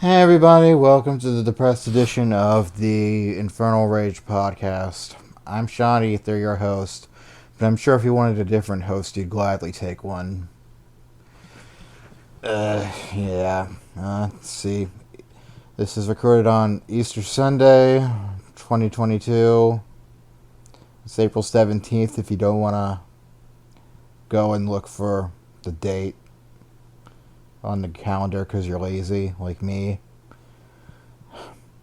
Hey everybody, welcome to the depressed edition of the Infernal Rage podcast. I'm Sean Ether, your host, but I'm sure if you wanted a different host, you'd gladly take one. Yeah. Let's see. This is recorded on Easter Sunday, 2022. It's April 17th if you don't want to go and look for the date on the calendar because you're lazy, like me.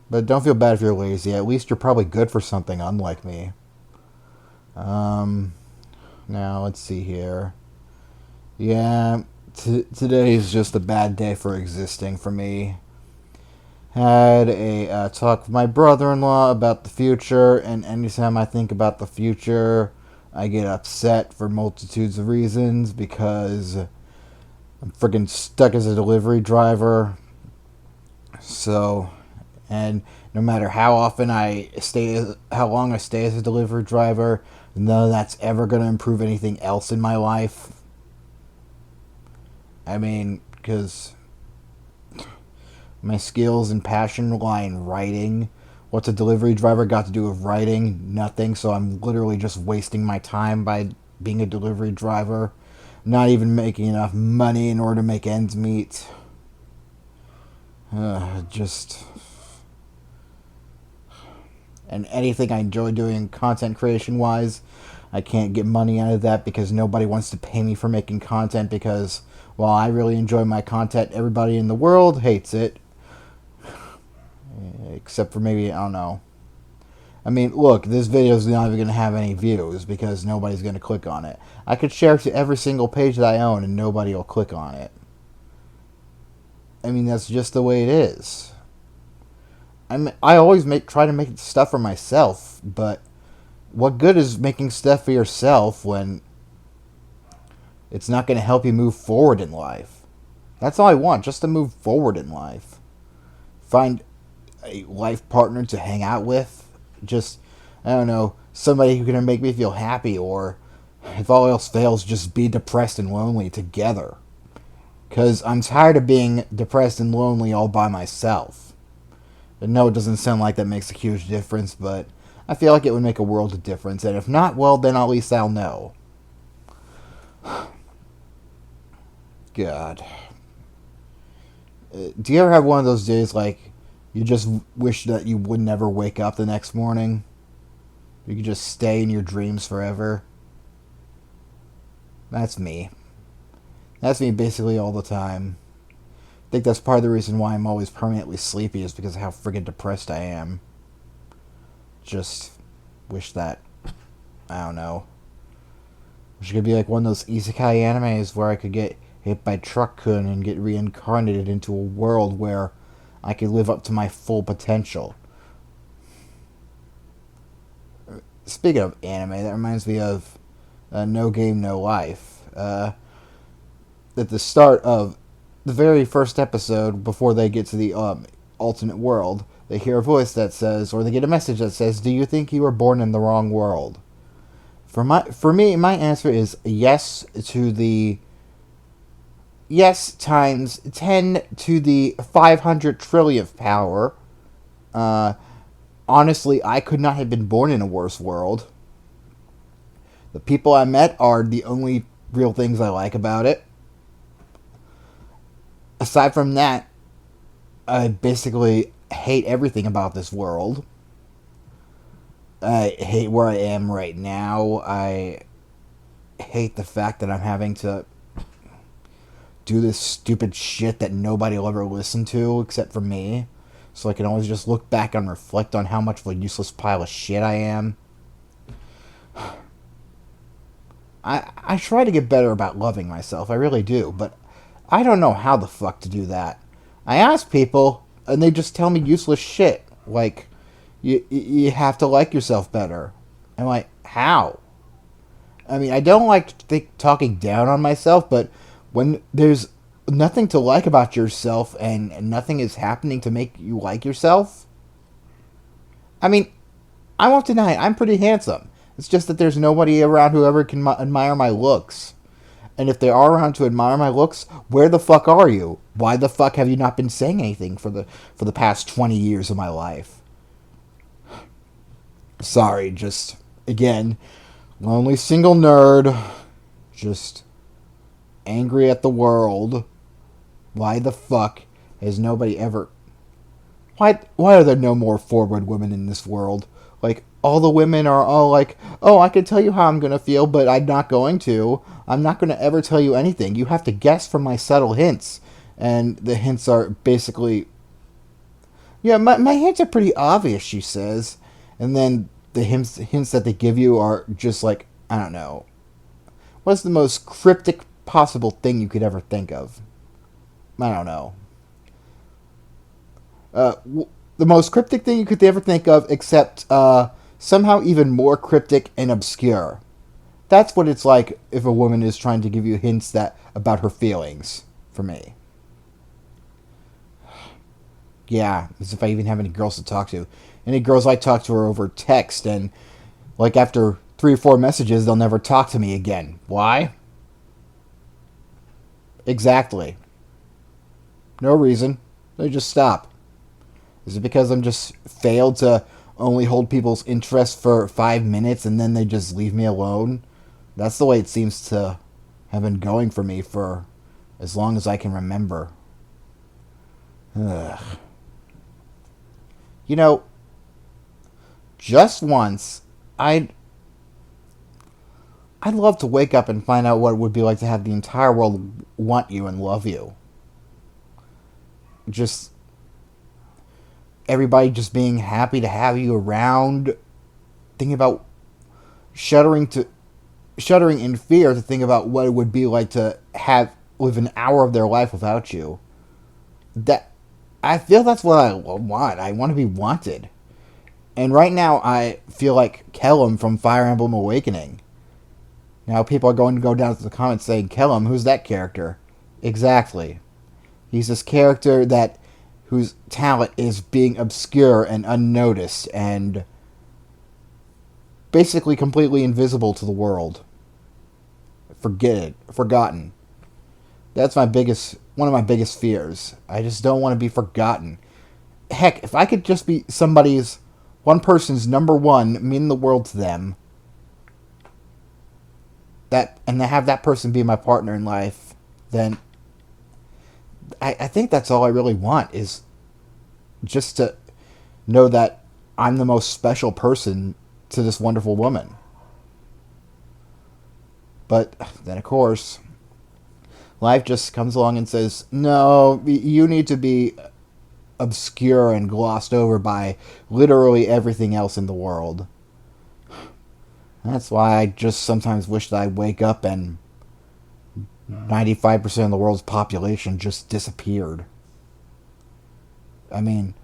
But don't feel bad if you're lazy. At least you're probably good for something, unlike me. Um, Now let's see here. Yeah, today is just a bad day for existing for me. Had a talk with my brother-in-law about the future, and anytime I think about the future, I get upset for multitudes of reasons because I'm freaking stuck as a delivery driver. So, and no matter how often how long I stay as a delivery driver, none of that's ever going to improve anything else in my life. I mean, because my skills and passion lie in writing. What's a delivery driver got to do with writing? Nothing. So I'm literally just wasting my time by being a delivery driver. Not even making enough money in order to make ends meet. Just. And anything I enjoy doing content creation wise, I can't get money out of that because nobody wants to pay me for making content because while I really enjoy my content, everybody in the world hates it. Except for maybe, I don't know. I mean, look, this video is not even going to have any views because nobody's going to click on it. I could share it to every single page that I own and nobody will click on it. I mean, that's just the way it is. I always try to make stuff for myself, but what good is making stuff for yourself when it's not going to help you move forward in life? That's all I want, just to move forward in life. Find a life partner to hang out with. Just, I don't know, somebody who can make me feel happy, or if all else fails, just be depressed and lonely together. Because I'm tired of being depressed and lonely all by myself. I know it doesn't sound like that makes a huge difference, but I feel like it would make a world of difference. And if not, well, then at least I'll know. God. Do you ever have one of those days like you just wish that you would never wake up the next morning? You could just stay in your dreams forever? That's me. That's me basically all the time. I think that's part of the reason why I'm always permanently sleepy is because of how friggin' depressed I am. Just wish that, I don't know. Wish it could be like one of those isekai animes where I could get hit by truck-kun and get reincarnated into a world where I could live up to my full potential. Speaking of anime, that reminds me of No Game, No Life. At the start of the very first episode, before they get to the alternate world, they hear a voice that says, or they get a message that says, "Do you think you were born in the wrong world?" For me, my answer is yes to the yes times 10 to the 500 trillionth power. Uh, Honestly, I could not have been born in a worse world. The people I met are the only real things I like about it. Aside from that, I basically hate everything about this world. I hate where I am right now. I hate the fact that I'm having to do this stupid shit that nobody will ever listen to except for me. So I can always just look back and reflect on how much of a useless pile of shit I am. I try to get better about loving myself, I really do, but I don't know how the fuck to do that. I ask people, and they just tell me useless shit. Like, you have to like yourself better. I'm like, how? I mean, I don't like talking down on myself, but when there's nothing to like about yourself and nothing is happening to make you like yourself, I mean, I won't deny it, I'm pretty handsome. It's just that there's nobody around who ever can admire my looks. And if they are around to admire my looks, where the fuck are you? Why the fuck have you not been saying anything for the past 20 years of my life? Sorry, just again, lonely single nerd, just angry at the world. Why the fuck has nobody ever... Why are there no more forward women in this world? Like, all the women are all like, oh, I can tell you how I'm going to feel, but I'm not going to. I'm not going to ever tell you anything. You have to guess from my subtle hints. And the hints are basically... Yeah, my hints are pretty obvious, she says. And then the hints that they give you are just like, I don't know. What's the most cryptic possible thing you could ever think of? I don't know. The most cryptic thing you could ever think of, except somehow even more cryptic and obscure. That's what it's like if a woman is trying to give you hints that about her feelings, for me. Yeah, as if I even have any girls to talk to. Any girls I talk to are over text, and like after 3 or 4 messages, they'll never talk to me again. Why? Exactly. No reason. They just stop. Is it because I'm just failed to only hold people's interest for 5 minutes and then they just leave me alone? That's the way it seems to have been going for me for as long as I can remember. Ugh. You know, just once, I'd love to wake up and find out what it would be like to have the entire world want you and love you. Just everybody just being happy to have you around, thinking about shuddering in fear to think about what it would be like to live an hour of their life without you. That I feel that's what I want. I want to be wanted. And right now I feel like Kellum from Fire Emblem Awakening. Now people are going to go down to the comments saying, Kellum, who's that character? Exactly. He's this character whose talent is being obscure and unnoticed and basically completely invisible to the world. Forgotten. That's one of my biggest fears. I just don't want to be forgotten. Heck, if I could just be one person's number one, mean the world to them, and to have that person be my partner in life, then I think that's all I really want, is just to know that I'm the most special person to this wonderful woman. But then, of course, life just comes along and says, no, you need to be obscure and glossed over by literally everything else in the world. That's why I just sometimes wish that I'd wake up and 95% of the world's population just disappeared. I mean,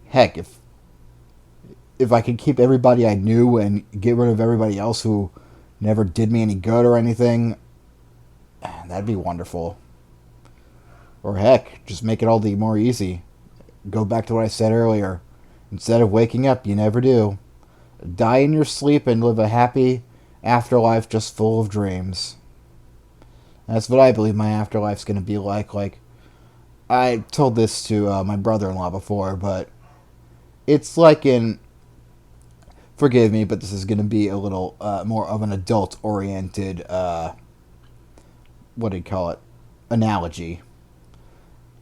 heck, if I could keep everybody I knew and get rid of everybody else who never did me any good or anything, that'd be wonderful. Or heck, just make it all the more easy. Go back to what I said earlier. Instead of waking up, you never do. Die in your sleep and live a happy afterlife just full of dreams. That's what I believe my afterlife's going to be like. Like, I told this to my brother-in-law before, but it's like forgive me, but this is going to be a little more of an adult-oriented, analogy.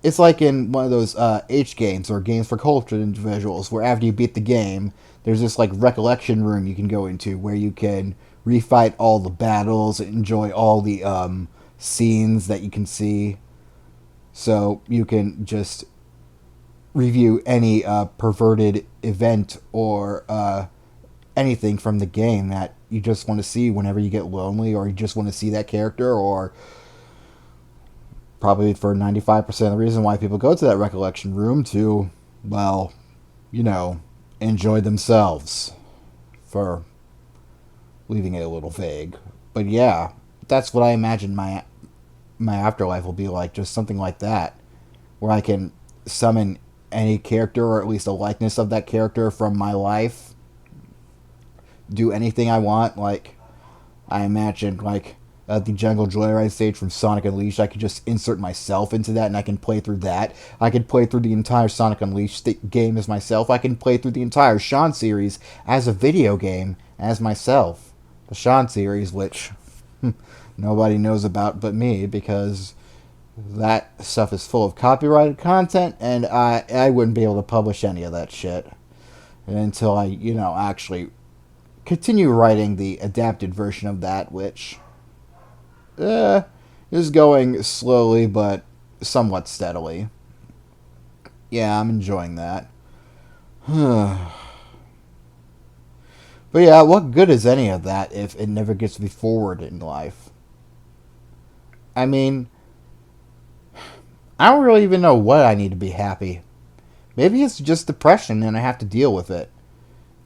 It's like in one of those H games or games for cultured individuals, where after you beat the game, there's this like recollection room you can go into where you can refight all the battles, enjoy all the scenes that you can see. So you can just review any perverted event or anything from the game that you just want to see whenever you get lonely, or you just want to see that character, or probably for 95% of the reason why people go to that recollection room to, well, enjoy themselves, for leaving it a little vague. But yeah, that's what I imagine my afterlife will be like, just something like that, where I can summon any character, or at least a likeness of that character from my life, do anything I want. Like, I imagine, like, the Jungle Joyride stage from Sonic Unleashed. I could just insert myself into that and I can play through that. I could play through the entire Sonic Unleashed game as myself. I can play through the entire Sean series as a video game as myself. The Sean series, which nobody knows about but me, because that stuff is full of copyrighted content, and I wouldn't be able to publish any of that shit until I, actually continue writing the adapted version of that, which is going slowly but somewhat steadily. Yeah, I'm enjoying that. But yeah, what good is any of that if it never gets me forward in life? I mean, I don't really even know what I need to be happy. Maybe it's just depression and I have to deal with it.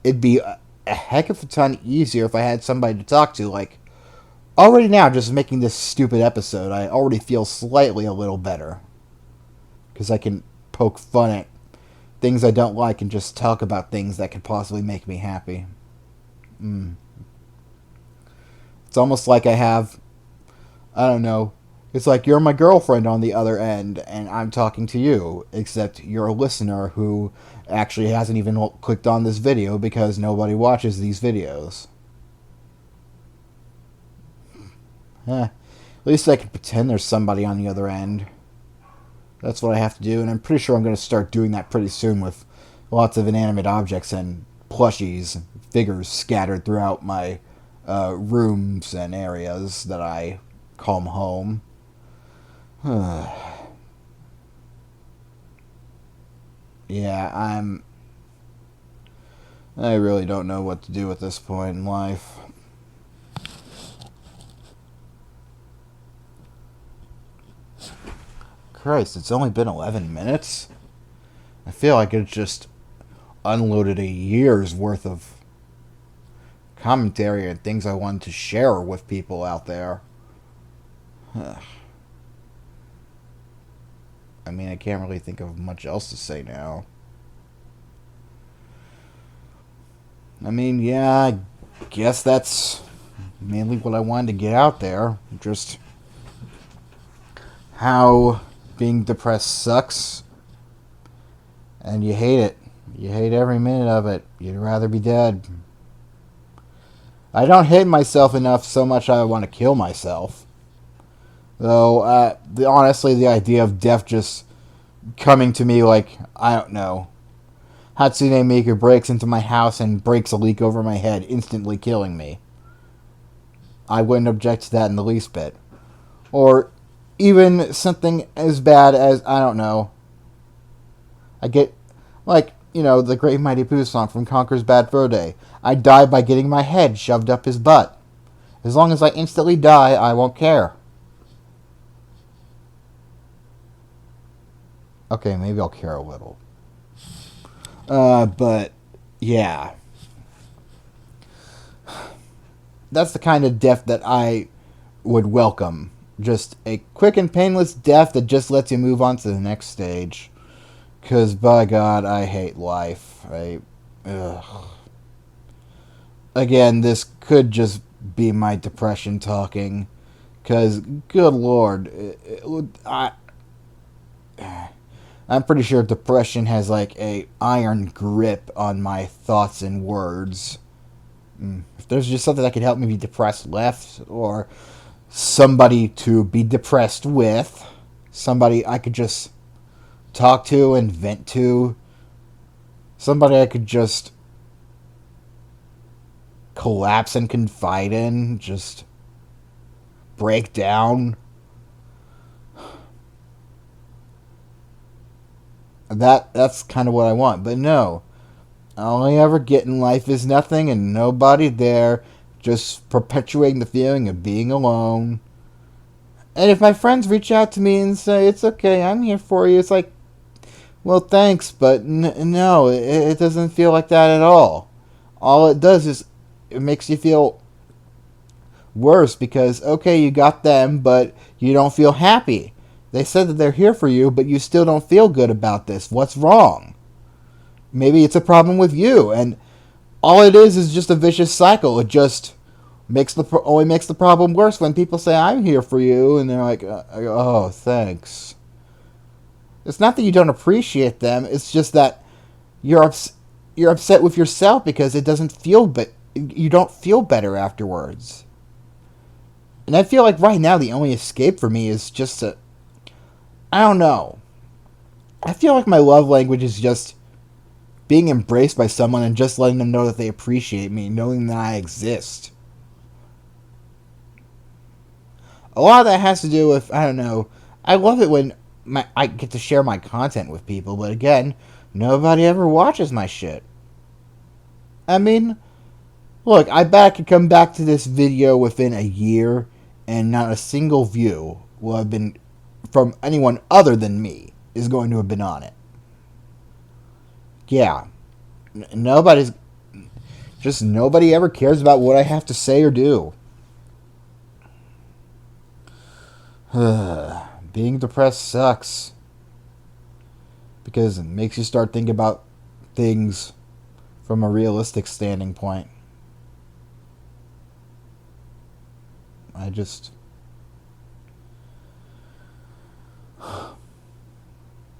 It'd be a heck of a ton easier if I had somebody to talk to. Like, already now, just making this stupid episode, I already feel slightly a little better. Because I can poke fun at things I don't like and just talk about things that could possibly make me happy. It's almost like I have, I don't know, it's like you're my girlfriend on the other end and I'm talking to you, except you're a listener who actually hasn't even clicked on this video because nobody watches these videos. At least I can pretend there's somebody on the other end. That's what I have to do, and I'm pretty sure I'm going to start doing that pretty soon with lots of inanimate objects and plushies, figures scattered throughout my rooms and areas that I call home. Yeah, I really don't know what to do at this point in life. Christ, it's only been 11 minutes? I feel like it's just unloaded a year's worth of commentary and things I wanted to share with people out there. I mean, I can't really think of much else to say now. I mean, yeah, I guess that's mainly what I wanted to get out there. Just how being depressed sucks. And you hate it. You hate every minute of it. You'd rather be dead. I don't hate myself enough so much I want to kill myself. Though, honestly, the idea of death just coming to me like, I don't know, Hatsune Miku breaks into my house and breaks a leak over my head, instantly killing me. I wouldn't object to that in the least bit. Or even something as bad as, I don't know, I get, like, the Great Mighty Pooh song from Conker's Bad Fur Day. I die by getting my head shoved up his butt. As long as I instantly die, I won't care. Okay, maybe I'll care a little. But, yeah. That's the kind of death that I would welcome. Just a quick and painless death that just lets you move on to the next stage. Because, by God, I hate life. Again, this could just be my depression talking. Because, good Lord, I'm pretty sure depression has like a iron grip on my thoughts and words. If there's just something that could help me be depressed less, or somebody to be depressed with, somebody I could just talk to and vent to, somebody I could just collapse and confide in, just break down. That's kind of what I want. But no, all I ever get in life is nothing and nobody there, just perpetuating the feeling of being alone. And if my friends reach out to me and say, it's okay, I'm here for you, it's like, well, thanks, but no, it doesn't feel like that at all. All it does is it makes you feel worse because, okay, you got them, but you don't feel happy. They said that they're here for you, but you still don't feel good about this. What's wrong? Maybe it's a problem with you, and all it is just a vicious cycle. It just Only makes the problem worse when people say I'm here for you, and they're like, "Oh, thanks." It's not that you don't appreciate them. It's just that you're you're upset with yourself because it doesn't feel but you don't feel better afterwards. And I feel like right now the only escape for me is just to, I don't know. I feel like my love language is just being embraced by someone and just letting them know that they appreciate me, knowing that I exist. A lot of that has to do with, I don't know. I love it when I get to share my content with people, but again, nobody ever watches my shit. I mean, look, I bet I could come back to this video within a year and not a single view will have been from anyone other than me is going to have been on it. Yeah. Nobody's just nobody ever cares about what I have to say or do. Being depressed sucks because it makes you start thinking about things from a realistic standing point. I just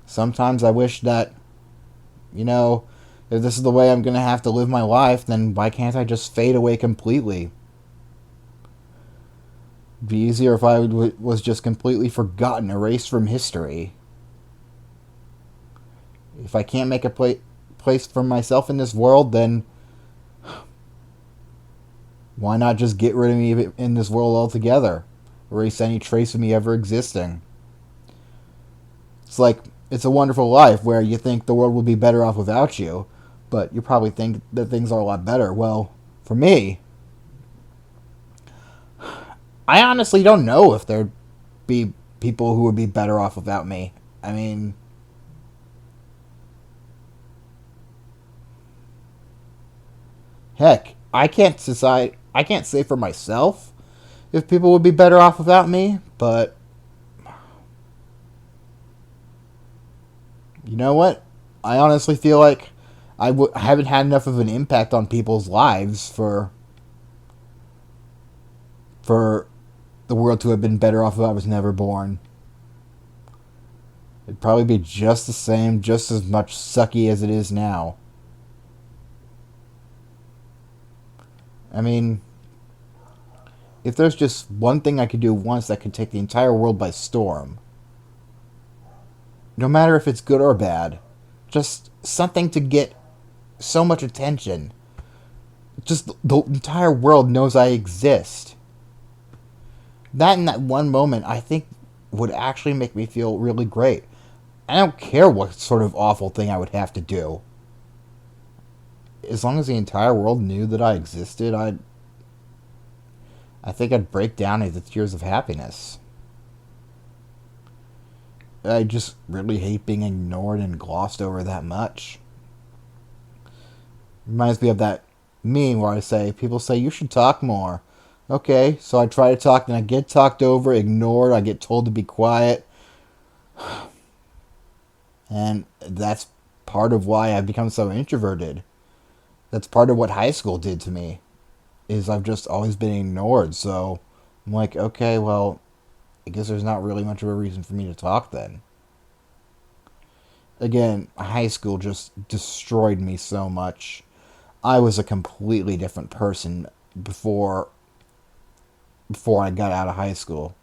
sometimes I wish that, you know, if this is the way I'm going to have to live my life, then why can't I just fade away completely? It'd be easier if I was just completely forgotten, erased from history. If I can't make a place for myself in this world, then why not just get rid of me in this world altogether? Erase any trace of me ever existing. It's like It's a Wonderful Life, where you think the world will be better off without you, but you probably think that things are a lot better. Well, for me, I honestly don't know if there'd be people who would be better off without me. I mean, heck, I can't say for myself if people would be better off without me, but you know what? I honestly feel like I haven't had enough of an impact on people's lives for the world to have been better off if I was never born. It'd probably be just the same, just as much sucky as it is now. I mean, if there's just one thing I could do once that could take the entire world by storm, no matter if it's good or bad, just something to get so much attention. Just the entire world knows I exist. That in that one moment, I think, would actually make me feel really great. I don't care what sort of awful thing I would have to do. As long as the entire world knew that I existed, I think I'd break down into tears of happiness. I just really hate being ignored and glossed over that much. Reminds me of that meme where people say, you should talk more. Okay, so I try to talk, then I get talked over, ignored, I get told to be quiet. And that's part of why I've become so introverted. That's part of what high school did to me, is I've just always been ignored, so I'm like, okay, well, I guess there's not really much of a reason for me to talk then. Again, high school just destroyed me so much. I was a completely different person before I got out of high school.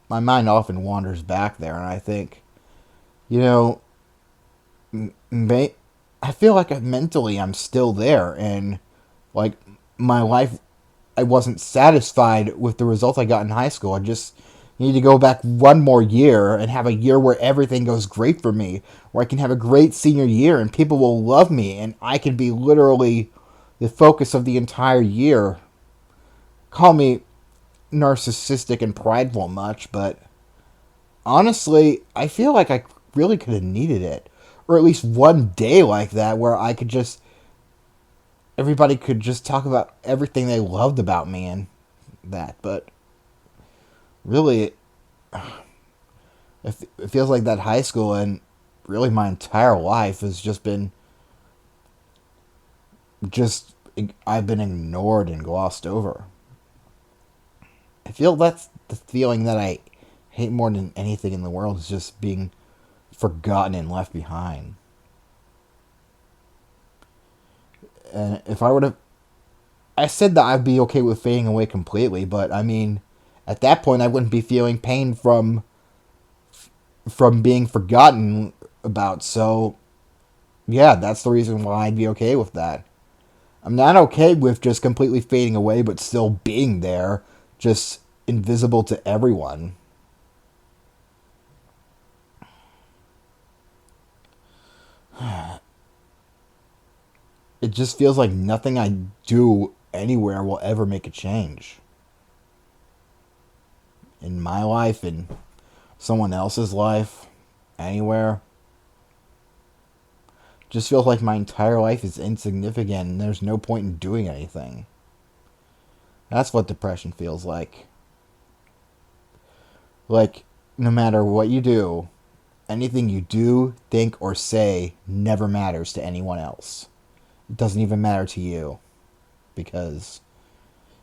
My mind often wanders back there, and I think, you know, I feel like mentally I'm still there, and like my life, I wasn't satisfied with the results I got in high school. I just need to go back one more year and have a year where everything goes great for me, where I can have a great senior year and people will love me, and I can be literally the focus of the entire year. Call me narcissistic and prideful much, but honestly, I feel like I really could have needed it. Or at least one day like that where I could just, everybody could just talk about everything they loved about me and that. But really, It feels like that high school and really my entire life has just been just I've been ignored and glossed over. I feel that's the feeling that I hate more than anything in the world is just being forgotten and left behind. And if I were to, I said that I'd be okay with fading away completely, but I mean, at that point, I wouldn't be feeling pain from being forgotten about. So, yeah, that's the reason why I'd be okay with that. I'm not okay with just completely fading away, but still being there, just invisible to everyone. It just feels like nothing I do anywhere will ever make a change. In my life, in someone else's life, anywhere. Just feels like my entire life is insignificant and there's no point in doing anything. That's what depression feels like. Like, no matter what you do, anything you do, think, or say never matters to anyone else. It doesn't even matter to you. Because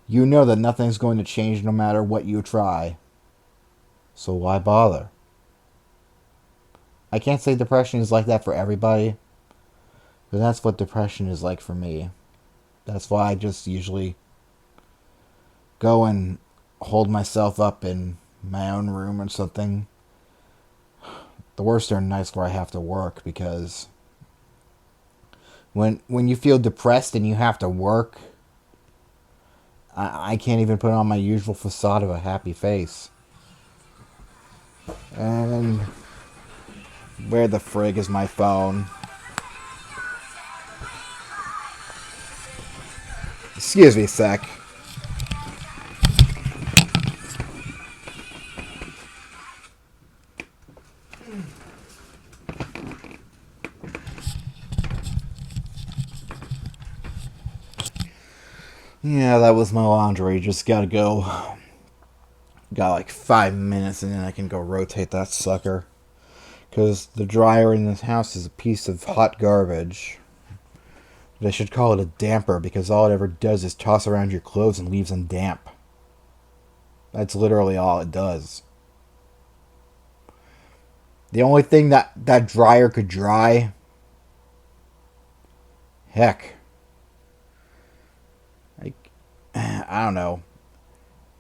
you know that nothing's going to change no matter what you try. So why bother? I can't say depression is like that for everybody, but that's what depression is like for me. That's why I just usually go and hold myself up in my own room or something. The worst are nights where I have to work because when you feel depressed and you have to work, I can't even put on my usual facade of a happy face. And where the frig is my phone? Excuse me a sec. Yeah, that was my laundry. Just gotta go. Got like 5 minutes and then I can go rotate that sucker. Because the dryer in this house is a piece of hot garbage. They should call it a damper because all it ever does is toss around your clothes and leaves them damp. That's literally all it does. The only thing that dryer could dry, heck, like, I don't know.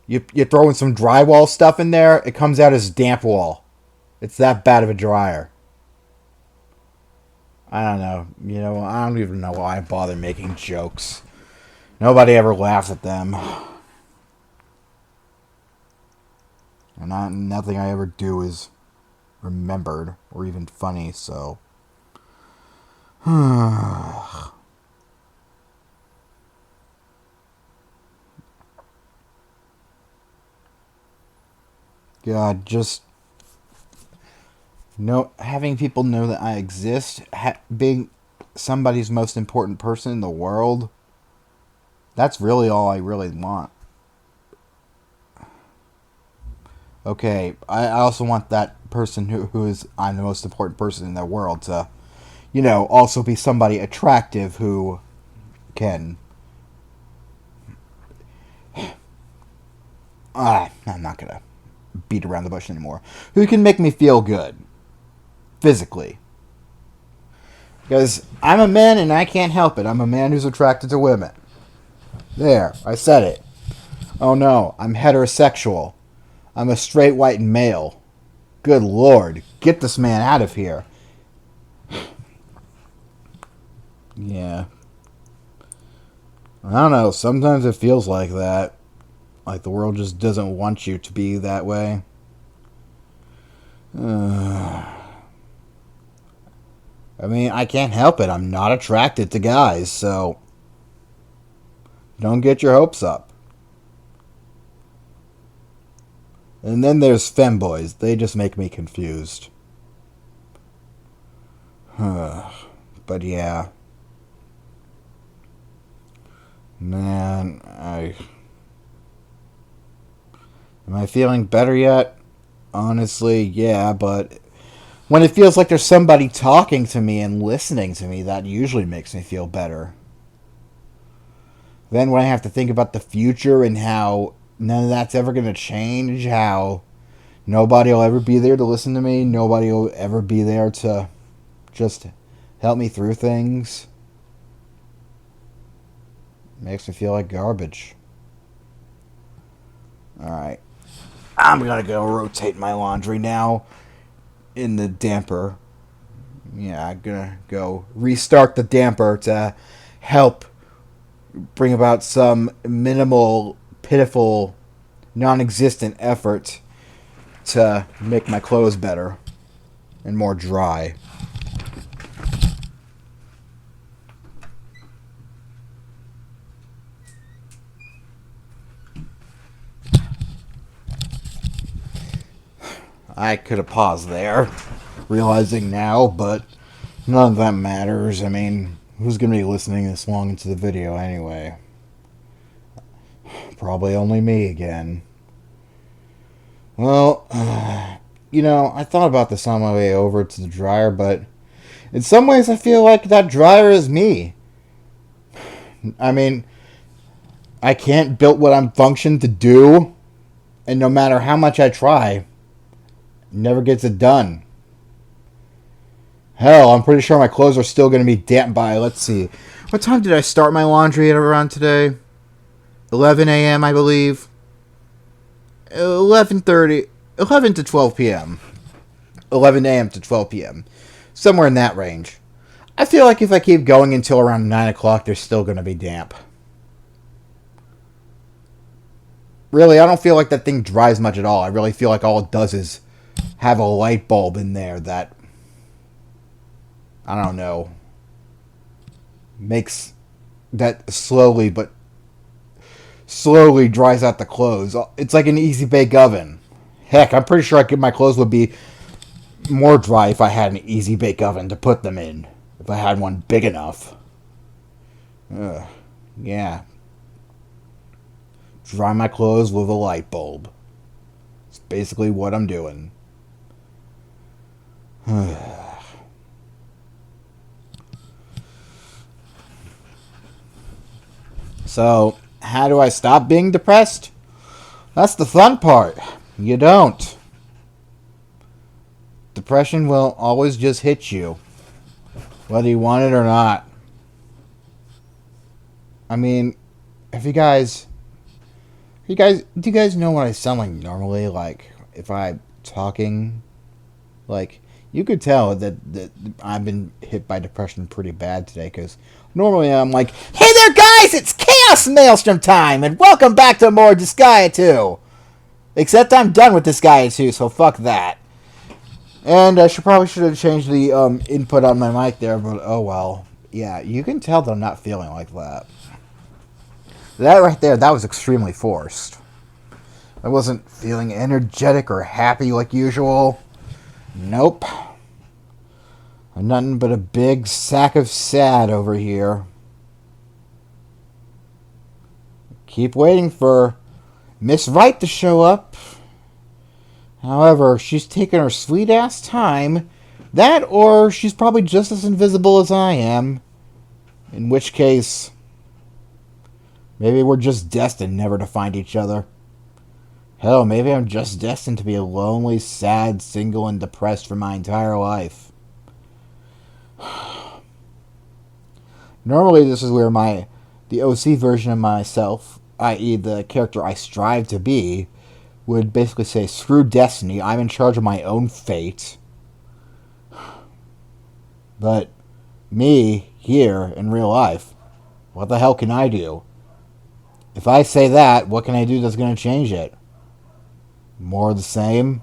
You throw in some drywall stuff in there, it comes out as damp wall. It's that bad of a dryer. I don't know. I don't even know why I bother making jokes. Nobody ever laughs at them. And nothing I ever do is remembered or even funny, so. God, just having people know that I exist, being somebody's most important person in the world, that's really all I really want. Okay, I also want that person who is I'm the most important person in the world to, also be somebody attractive who can. I'm not gonna beat around the bush anymore. Who can make me feel good physically? Because I'm a man and I can't help it. I'm a man who's attracted to women. There, I said it. Oh no, I'm heterosexual. I'm a straight white male. Good lord, get this man out of here. Yeah. I don't know, sometimes it feels like that. Like the world just doesn't want you to be that way. I mean, I can't help it. I'm not attracted to guys, so don't get your hopes up. And then there's femboys. They just make me confused. But yeah. Man, am I feeling better yet? Honestly, yeah, but when it feels like there's somebody talking to me and listening to me, that usually makes me feel better. Then when I have to think about the future and how none of that's ever going to change, how nobody will ever be there to listen to me, nobody will ever be there to just help me through things, makes me feel like garbage. Alright. I'm going to go rotate my laundry now in the damper. Yeah, I'm going to go restart the damper to help bring about some minimal, pitiful, non-existent effort to make my clothes better and more dry. I could have paused there, realizing now, but none of that matters. I mean, who's going to be listening this long into the video anyway? Probably only me again. Well, I thought about this on my way over to the dryer, but in some ways I feel like that dryer is me. I mean, I can't build what I'm functioned to do, and no matter how much I try, it never gets it done. Hell, I'm pretty sure my clothes are still going to be damp by, let's see. What time did I start my laundry at around today? 11 a.m., I believe. 11:30, 11 to 12 p.m. 11 a.m. to 12 p.m. Somewhere in that range. I feel like if I keep going until around 9 o'clock, they're still going to be damp. Really, I don't feel like that thing dries much at all. I really feel like all it does is have a light bulb in there that, I don't know, makes that slowly dries out the clothes. It's like an easy bake oven. Heck, I'm pretty sure my clothes would be more dry if I had an easy bake oven to put them in. If I had one big enough. Yeah. Dry my clothes with a light bulb. It's basically what I'm doing. So, how do I stop being depressed? That's the fun part. You don't. Depression will always just hit you, whether you want it or not. I mean, do you guys know what I sound like normally? Like, if I'm talking, like, you could tell that I've been hit by depression pretty bad today, because normally I'm like, hey there guys, it's Chaos Maelstrom time, and welcome back to more Disgaea 2. Except I'm done with Disgaea 2, so fuck that. And I probably should have changed the input on my mic there, but oh well. Yeah, you can tell that I'm not feeling like that. That right there, that was extremely forced. I wasn't feeling energetic or happy like usual. Nope. I'm nothing but a big sack of sad over here. Keep waiting for Miss Wright to show up. However, she's taking her sweet ass time. That, or she's probably just as invisible as I am. In which case, maybe we're just destined never to find each other. Hell, maybe I'm just destined to be lonely, sad, single, and depressed for my entire life. Normally, this is where the OC version of myself, i.e. the character I strive to be, would basically say, screw destiny, I'm in charge of my own fate. But me, here, in real life, what the hell can I do? If I say that, what can I do that's going to change it? More of the same?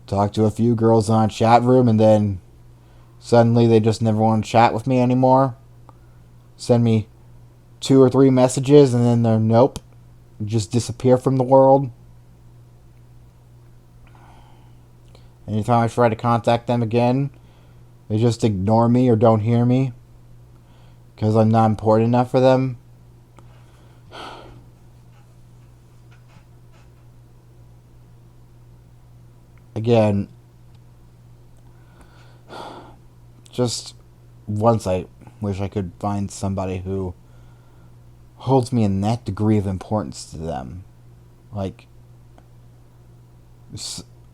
Talk to a few girls on a chat room and then suddenly they just never want to chat with me anymore? Send me 2 or 3 messages and then they're nope. Just disappear from the world. Anytime I try to contact them again, they just ignore me or don't hear me because I'm not important enough for them. again, just once I wish I could find somebody who holds me in that degree of importance to them. Like,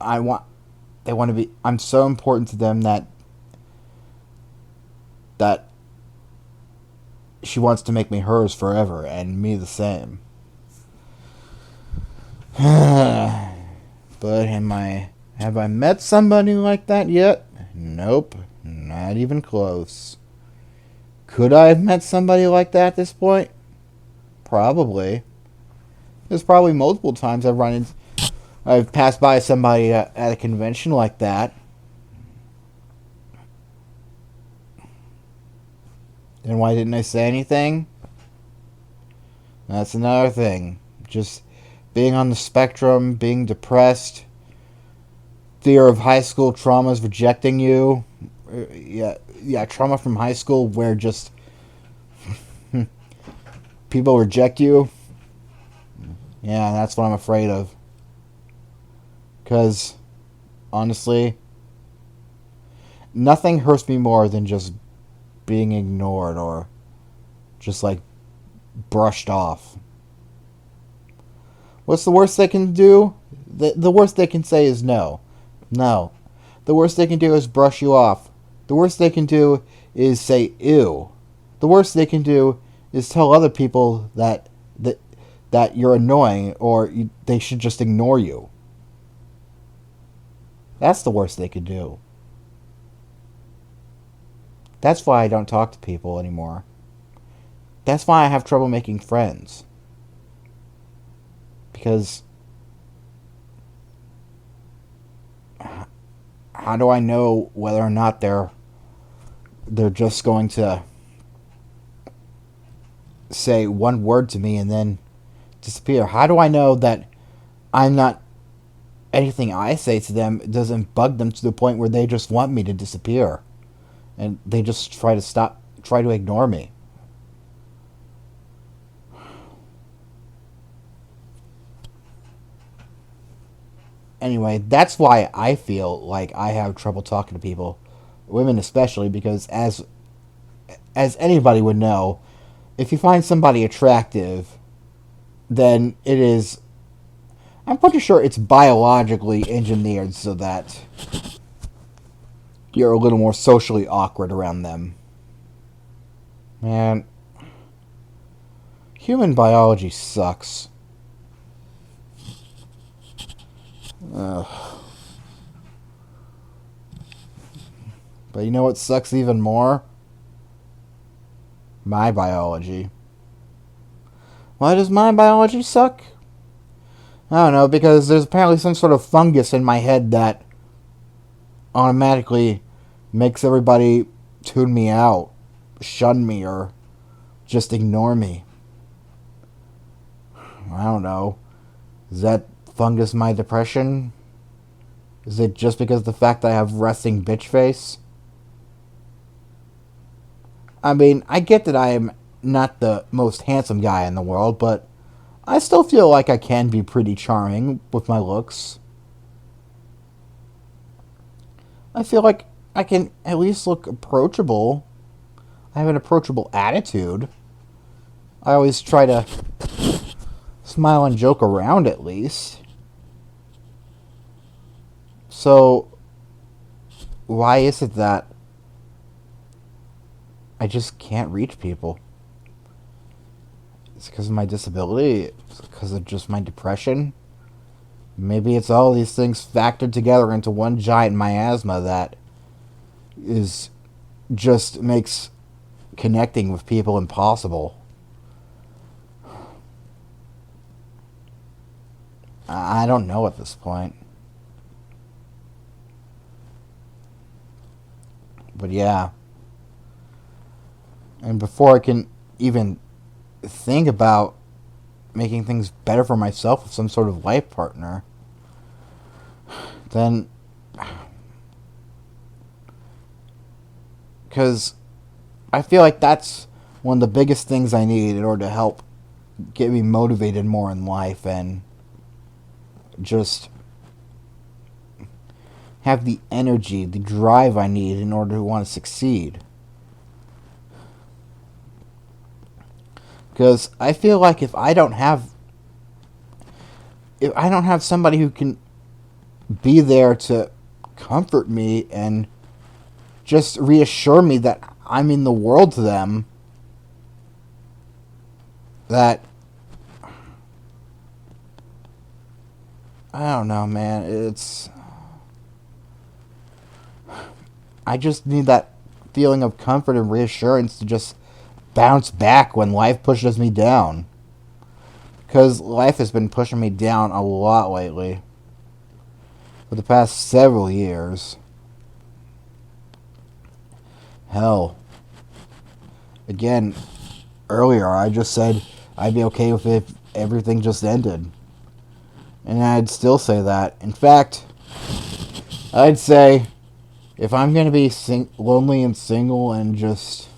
I want, they want to be, I'm so important to them that she wants to make me hers forever, and me the same. But have I met somebody like that yet? Nope, not even close. Could I have met somebody like that at this point? Probably. There's probably multiple times I've passed by somebody at a convention like that. Then why didn't I say anything? That's another thing. Just being on the spectrum, being depressed, fear of high school traumas rejecting you. Yeah, trauma from high school where just people reject you. Yeah, that's what I'm afraid of. Because, honestly, nothing hurts me more than just being ignored or just like brushed off. What's the worst they can do? The worst they can say is no. No. The worst they can do is brush you off. The worst they can do is say ew. The worst they can do is tell other people that you're annoying or they should just ignore you. That's the worst they could do. That's why I don't talk to people anymore. That's why I have trouble making friends. Because how do I know whether or not they're just going to say one word to me and then disappear? How do I know that I'm not anything I say to them doesn't bug them to the point where they just want me to disappear and they just try to ignore me? Anyway, that's why I feel like I have trouble talking to people, women especially, because as anybody would know, if you find somebody attractive, then it is, I'm pretty sure it's biologically engineered so that you're a little more socially awkward around them. Man, human biology sucks. Ugh. But you know what sucks even more? My biology. Why does my biology suck? I don't know, because there's apparently some sort of fungus in my head that automatically makes everybody tune me out, shun me, or just ignore me. I don't know. Is that fungus my depression? Is it just because of the fact that I have resting bitch face? I mean, I get that I am not the most handsome guy in the world, but I still feel like I can be pretty charming with my looks. I feel like I can at least look approachable. I have an approachable attitude. I always try to smile and joke around at least. So, why is it that I just can't reach people? It's because of my disability? It's because of just my depression? Maybe it's all these things factored together into one giant miasma that is just makes connecting with people impossible. I don't know at this point. But yeah. And before I can even think about making things better for myself with some sort of life partner, then, because I feel like that's one of the biggest things I need in order to help get me motivated more in life and just have the energy, the drive I need in order to want to succeed. Because I feel like if I don't have somebody who can be there to comfort me and just reassure me that I'm in the world to them, that I don't know, man. I just need that feeling of comfort and reassurance to just bounce back when life pushes me down. Because life has been pushing me down a lot lately. For the past several years. Hell. Again, earlier I just said I'd be okay with it if everything just ended. And I'd still say that. In fact, I'd say if I'm going to be lonely and single and just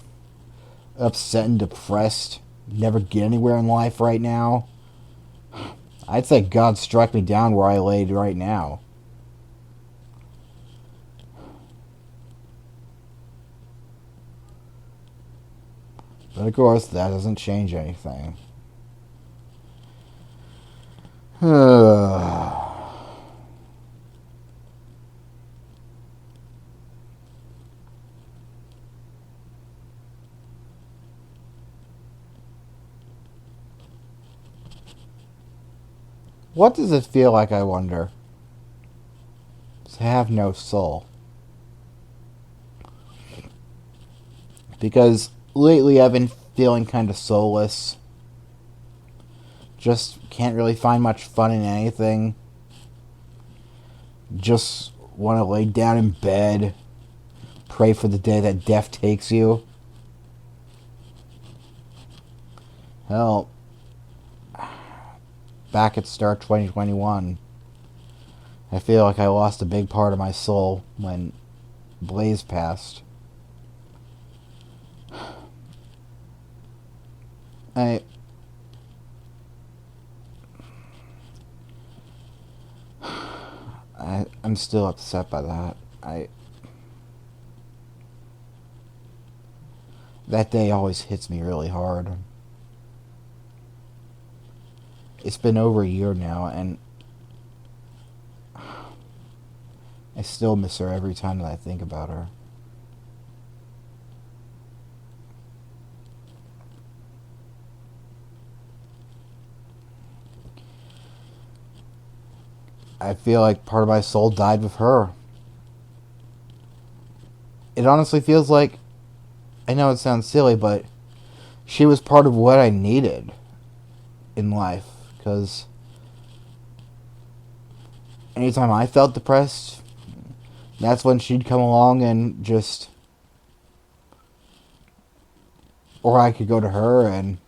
upset and depressed, never get anywhere in life right now, I'd say God struck me down where I laid right now. But of course, that doesn't change anything. What does it feel like, I wonder, to have no soul? Because lately I've been feeling kind of soulless. Just can't really find much fun in anything. Just want to lay down in bed, pray for the day that death takes you. Hell, back at start 2021, I feel like I lost a big part of my soul when Blaze passed. I'm still upset by that. That day always hits me really hard. It's been over a year now, and I still miss her every time that I think about her. I feel like part of my soul died with her. It honestly feels like, I know it sounds silly, but she was part of what I needed in life. Because anytime I felt depressed, that's when she'd come along and just... Or I could go to her and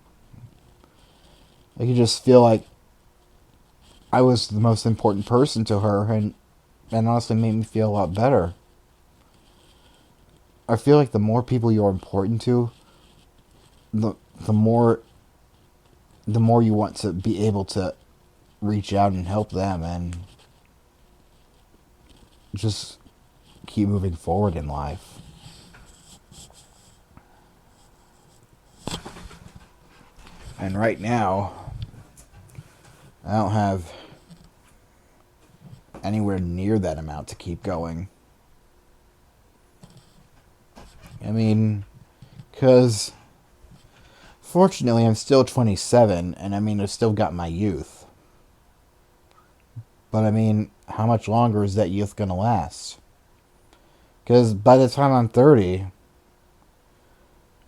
I could just feel like I was the most important person to her, and that honestly made me feel a lot better. I feel like the more people you're important to, the more you want to be able to reach out and help them and just keep moving forward in life. And right now, I don't have anywhere near that amount to keep going. I mean, because fortunately I'm still 27, and I mean, I've still got my youth. But I mean, how much longer is that youth going to last? Because by the time I'm 30,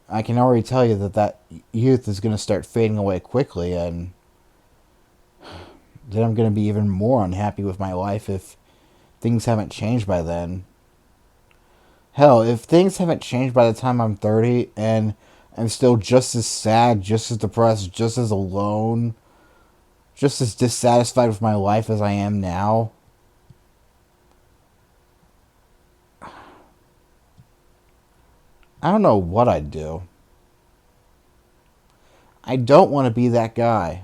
I can already tell you that youth is going to start fading away quickly, and then I'm going to be even more unhappy with my life if things haven't changed by then. Hell, if things haven't changed by the time I'm 30 and I'm still just as sad, just as depressed, just as alone, just as dissatisfied with my life as I am now, I don't know what I'd do. I don't want to be that guy.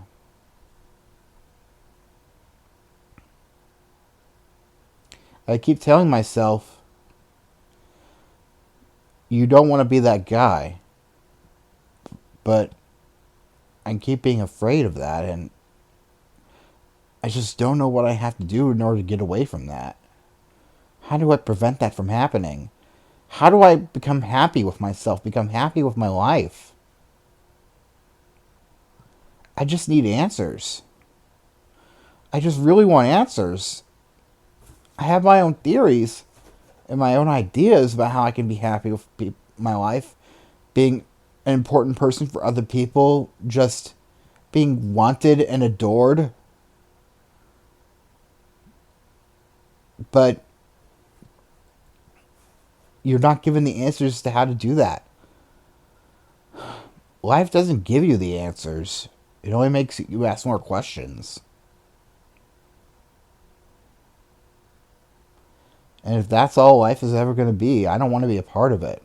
I keep telling myself, you don't want to be that guy. But I keep being afraid of that, and I just don't know what I have to do in order to get away from that. How do I prevent that from happening? How do I become happy with myself, become happy with my life? I just need answers. I just really want answers. I have my own theories and my own ideas about how I can be happy with my life, being an important person for other people, just being wanted and adored. But you're not given the answers to how to do that. Life doesn't give you the answers. It only makes you ask more questions. And if that's all life is ever going to be, I don't want to be a part of it.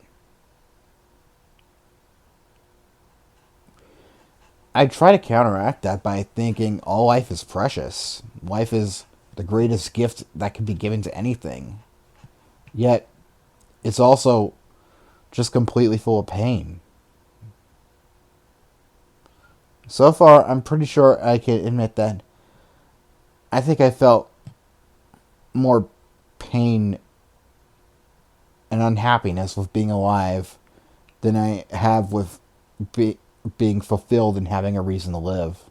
I try to counteract that by thinking all life is precious. Life is the greatest gift that can be given to anything. Yet, it's also just completely full of pain. So far, I'm pretty sure I can admit that I think I felt more pain and unhappiness with being alive than I have with being fulfilled and having a reason to live.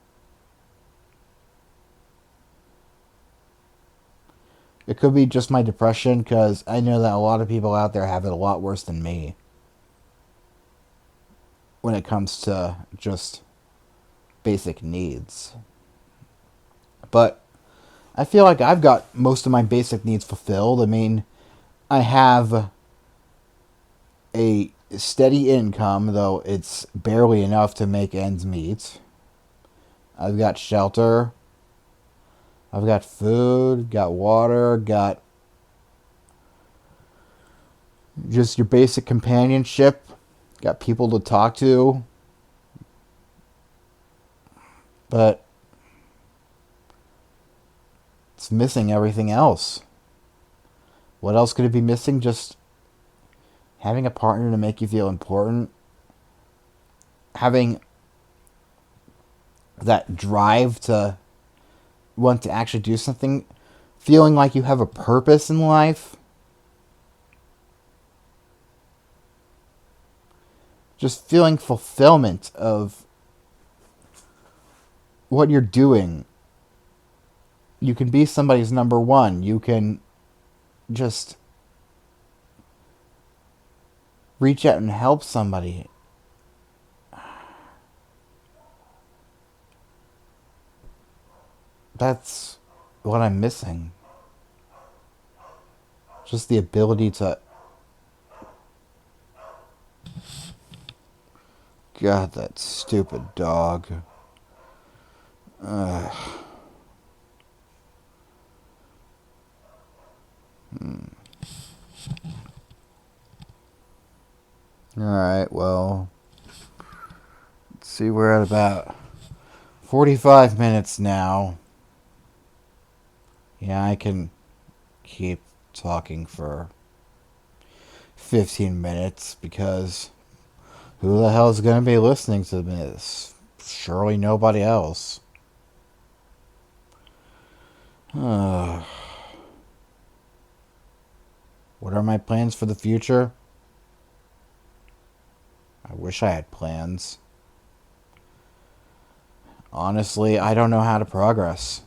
It could be just my depression, because I know that a lot of people out there have it a lot worse than me when it comes to just basic needs. But I feel like I've got most of my basic needs fulfilled. I mean, I have a steady income, though it's barely enough to make ends meet. I've got shelter. I've got food, got water, got just your basic companionship, got people to talk to. But it's missing everything else. What else could it be missing? Just having a partner to make you feel important. Having that drive to want to actually do something. Feeling like you have a purpose in life. Just feeling fulfillment of what you're doing. You can be somebody's number one. You can just reach out and help somebody. That's what I'm missing. Just the ability to... God, that stupid dog. Ugh. Alright, well, let's see, we're at about 45 minutes now. Yeah, I can keep talking for 15 minutes, because who the hell is going to be listening to this? Surely nobody else. What are my plans for the future? I wish I had plans. Honestly, I don't know how to progress.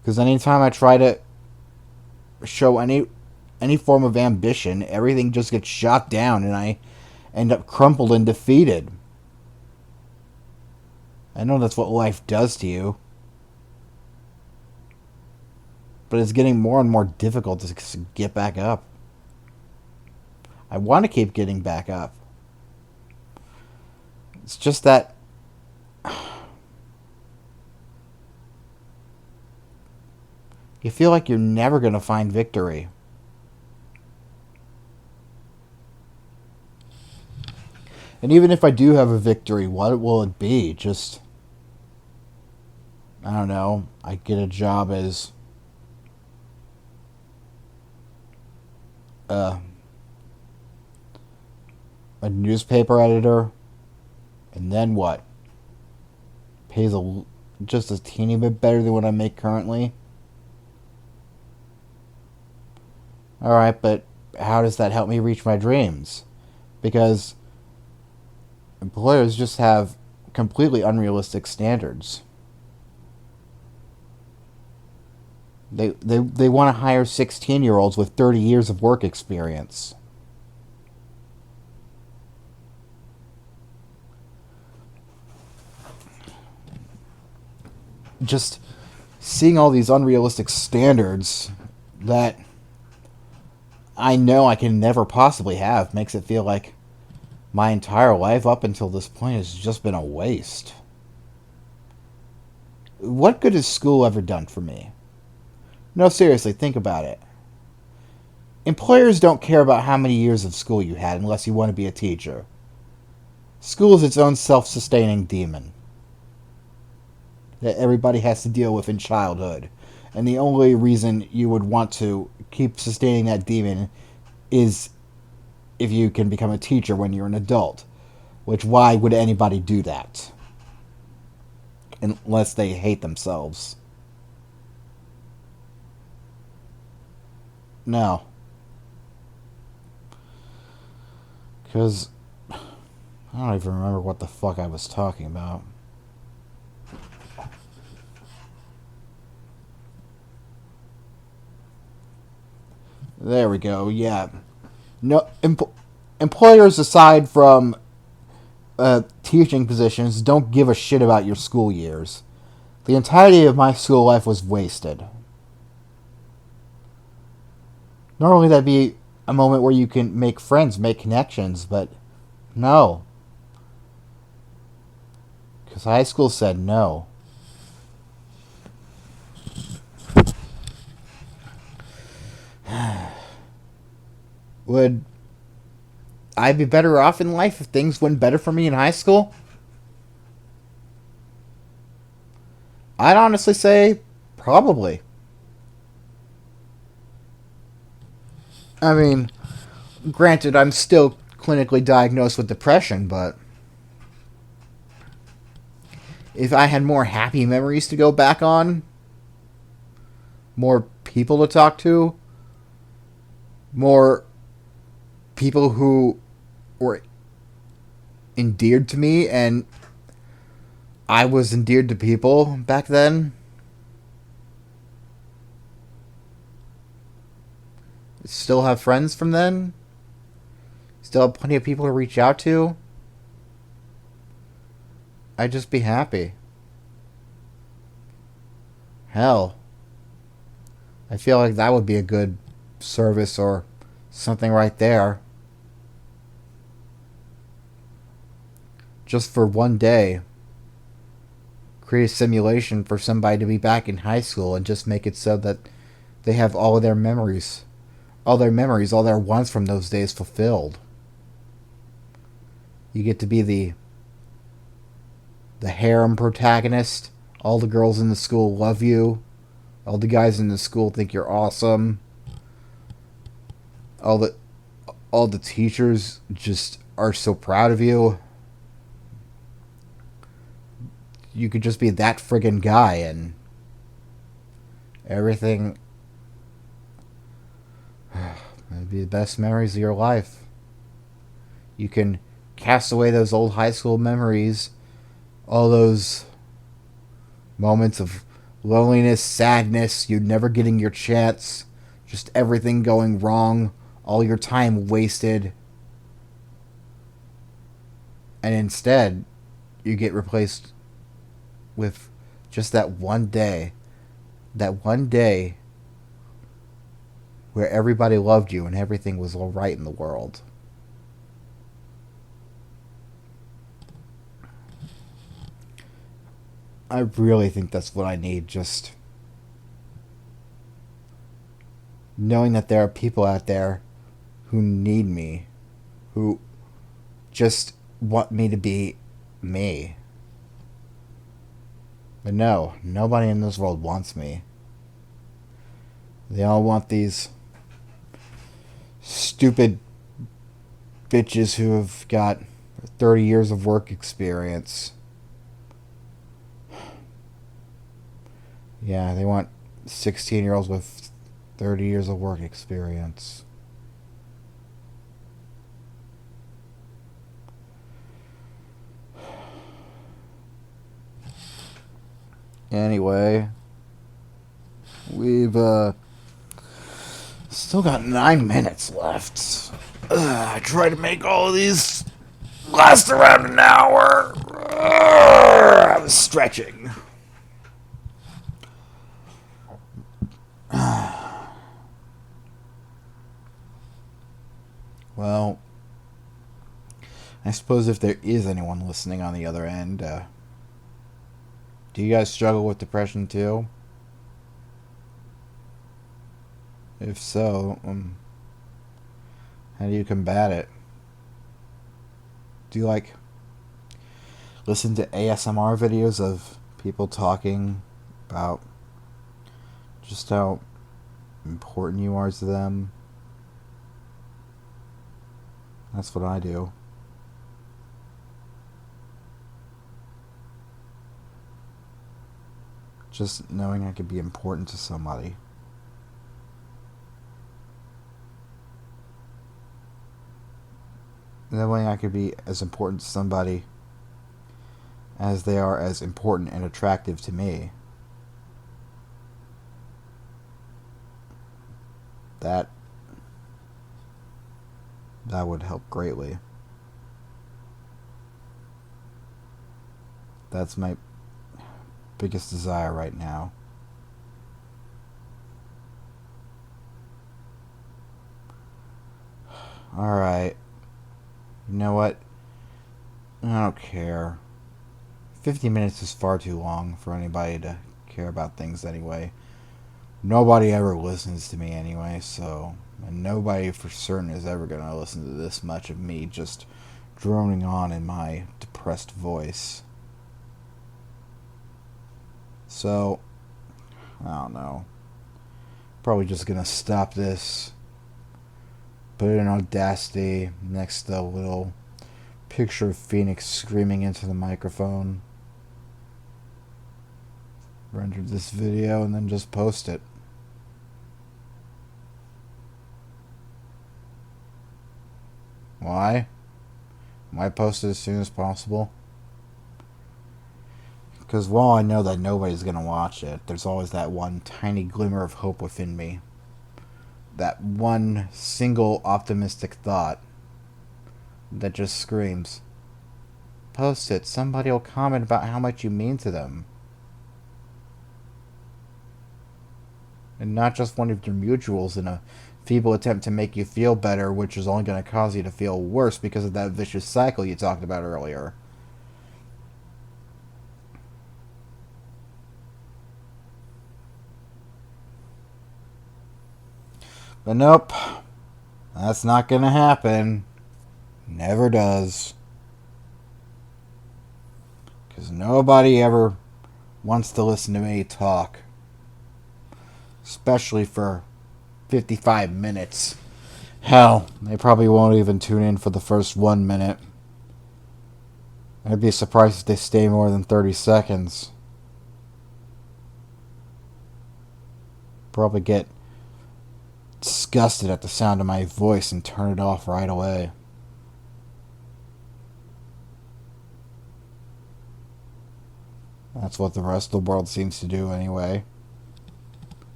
Because anytime I try to show any form of ambition, everything just gets shot down and I end up crumpled and defeated. I know that's what life does to you. But it's getting more and more difficult to get back up. I want to keep getting back up. It's just that you feel like you're never going to find victory. And even if I do have a victory, what will it be? Just, I don't know, I get a job as uh, a newspaper editor, and then what? Pays just a teeny bit better than what I make currently. Alright, but how does that help me reach my dreams? Because employers just have completely unrealistic standards. They want to hire 16-year-olds with 30 years of work experience. Just seeing all these unrealistic standards that I know I can never possibly have makes it feel like my entire life up until this point has just been a waste. What good has school ever done for me? No, seriously, think about it. Employers don't care about how many years of school you had unless you want to be a teacher. School is its own self-sustaining demon that everybody has to deal with in childhood. And the only reason you would want to keep sustaining that demon is if you can become a teacher when you're an adult. Which, why would anybody do that? Unless they hate themselves. No. Because I don't even remember what the fuck I was talking about. There we go, yeah. No, employers, aside from teaching positions, don't give a shit about your school years. The entirety of my school life was wasted. Normally that'd be a moment where you can make friends, make connections, but no. Because high school said no. Would I be better off in life if things went better for me in high school? I'd honestly say probably. I mean, granted, I'm still clinically diagnosed with depression, but if I had more happy memories to go back on, more people to talk to, more people who were endeared to me, and I was endeared to people back then, still have friends from then, still have plenty of people to reach out to, I'd just be happy. Hell, I feel like that would be a good service or something right there. Just for one day, create a simulation for somebody to be back in high school and just make it so that they have all of their memories, all their wants from those days fulfilled. You get to be the harem protagonist. All the girls in the school love you. All the guys in the school think you're awesome. All the teachers just are so proud of you. You could just be that friggin' guy and everything. It'd be the best memories of your life. You can cast away those old high school memories, all those moments of loneliness, sadness, you never getting your chance, just everything going wrong, all your time wasted. And instead, you get replaced with just that one day. That one day where everybody loved you and everything was all right in the world. I really think that's what I need. Just knowing that there are people out there who need me, who just want me to be me. But no, nobody in this world wants me. They all want these stupid bitches who have got 30 years of work experience. Yeah, they want 16-year-olds with 30 years of work experience. Anyway, we've still got 9 minutes left. I try to make all of these last around an hour. I was stretching. Well, I suppose if there is anyone listening on the other end, do you guys struggle with depression too? If so, how do you combat it? Do you listen to ASMR videos of people talking about just how important you are to them? That's what I do. Just knowing I could be important to somebody. Knowing I could be as important to somebody as they are as important and attractive to me. That would help greatly. That's my biggest desire right now. Alright. You know what? I don't care. 50 minutes is far too long for anybody to care about things anyway. Nobody ever listens to me anyway, so... And nobody for certain is ever going to listen to this much of me just droning on in my depressed voice. So, I don't know. Probably just going to stop this. Put it in Audacity next to the little picture of Phoenix screaming into the microphone. Render this video and then just post it. Why? Why post it as soon as possible? Because while I know that nobody's going to watch it, there's always that one tiny glimmer of hope within me. That one single optimistic thought that just screams, post it, somebody will comment about how much you mean to them. And not just one of your mutuals in a feeble attempt to make you feel better, which is only going to cause you to feel worse because of that vicious cycle you talked about earlier. But nope, that's not going to happen. Never does. Because nobody ever wants to listen to me talk. Especially for 55 minutes. Hell, they probably won't even tune in for the first 1 minute. I'd be surprised if they stay more than 30 seconds. Probably get disgusted at the sound of my voice and turn it off right away. That's what the rest of the world seems to do anyway.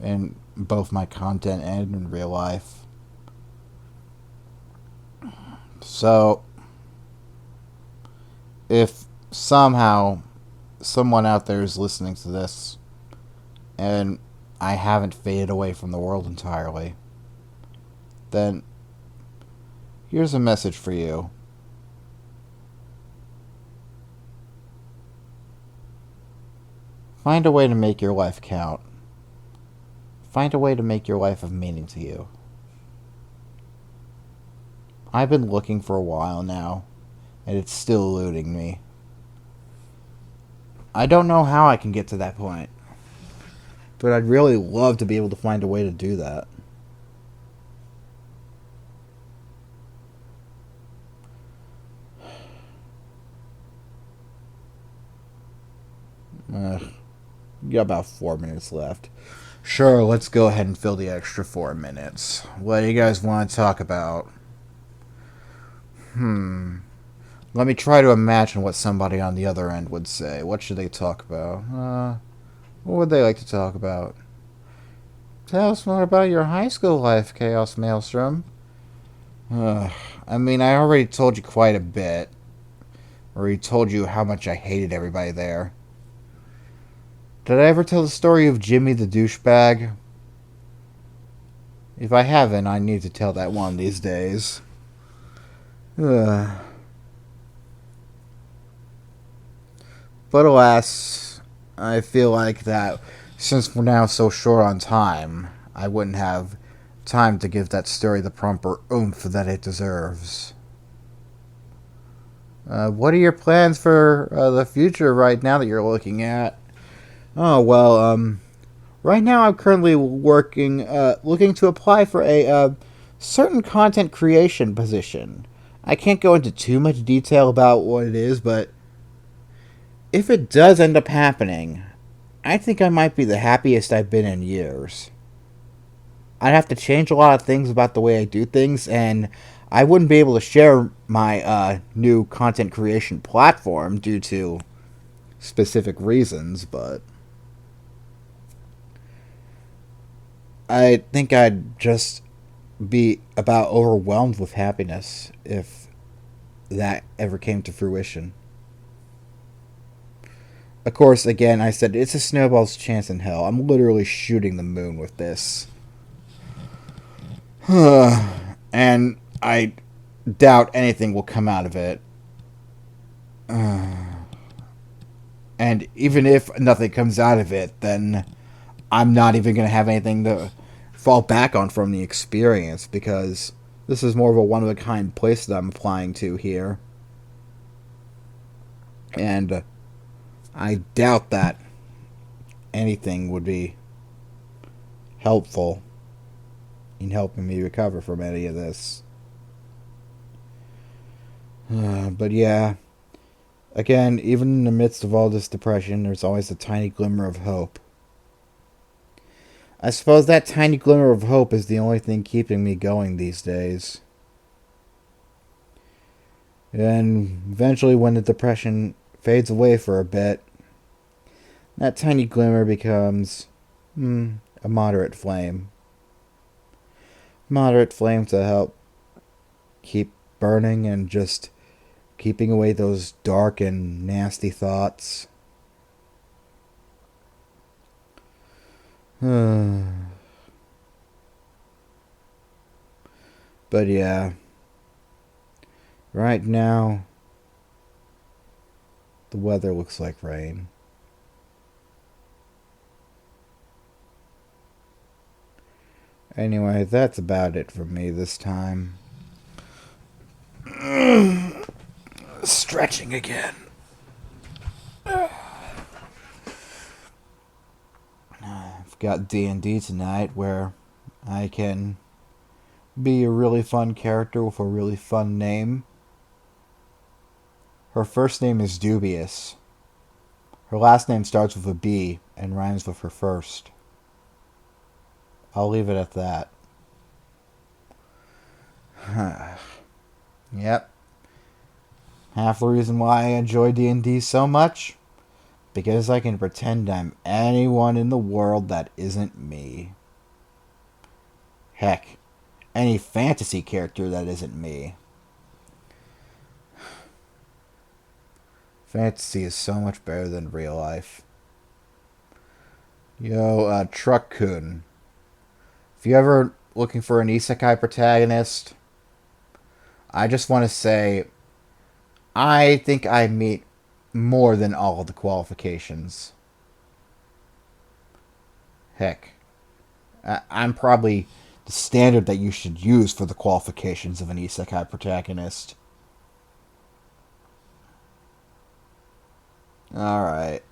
In both my content and in real life. So, if somehow someone out there is listening to this and I haven't faded away from the world entirely, then here's a message for you. Find a way to make your life count. Find a way to make your life of meaning to you. I've been looking for a while now, and it's still eluding me. I don't know how I can get to that point, but I'd really love to be able to find a way to do that. You got about 4 minutes left. Sure, let's go ahead and fill the extra 4 minutes. What do you guys want to talk about? Let me try to imagine what somebody on the other end would say. What should they talk about? What would they like to talk about? Tell us more about your high school life, Chaos Maelstrom. I mean, I already told you quite a bit. I already told you how much I hated everybody there. Did I ever tell the story of Jimmy the douchebag? If I haven't, I need to tell that one these days. But alas, I feel like that since we're now so short on time, I wouldn't have time to give that story the proper oomph that it deserves. What are your plans for the future right now that you're looking at? Oh, well, right now I'm currently looking to apply for a certain content creation position. I can't go into too much detail about what it is, but if it does end up happening, I think I might be the happiest I've been in years. I'd have to change a lot of things about the way I do things, and I wouldn't be able to share my new content creation platform due to specific reasons, but I think I'd just be about overwhelmed with happiness if that ever came to fruition. Of course, again, I said it's a snowball's chance in hell. I'm literally shooting the moon with this. And I doubt anything will come out of it. And even if nothing comes out of it, then I'm not even going to have anything to fall back on from the experience, because this is more of a one-of-a-kind place that I'm applying to here. And I doubt that anything would be helpful in helping me recover from any of this. But yeah, again, even in the midst of all this depression, there's always a tiny glimmer of hope. I suppose that tiny glimmer of hope is the only thing keeping me going these days. And eventually, when the depression fades away for a bit, that tiny glimmer becomes a moderate flame. Moderate flame to help keep burning and just keeping away those dark and nasty thoughts. But yeah, right now, the weather looks like rain. Anyway, that's about it for me this time. Stretching again. I've got D&D tonight where I can be a really fun character with a really fun name. Her first name is Dubious. Her last name starts with a B and rhymes with her first. I'll leave it at that. Yep. Half the reason why I enjoy D&D so much? Because I can pretend I'm anyone in the world that isn't me. Heck, any fantasy character that isn't me. Fantasy is so much better than real life. Yo, Truck-kun. If you're ever looking for an isekai protagonist, I just want to say, I think I meet more than all of the qualifications. Heck, I'm probably the standard that you should use for the qualifications of an isekai protagonist. Alright.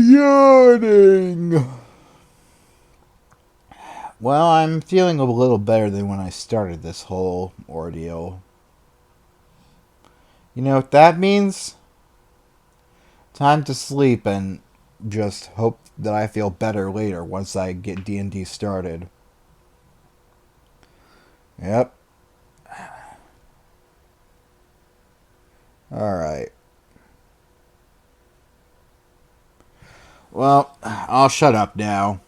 Yawning. Well, I'm feeling a little better than when I started this whole ordeal. You know what that means? Time to sleep and just hope that I feel better later once I get D&D started. Yep. Alright. Well, I'll shut up now.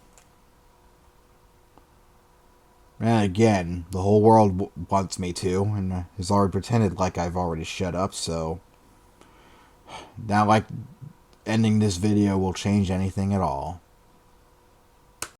And again, the whole world wants me to, and has already pretended like I've already shut up, so not like ending this video will change anything at all.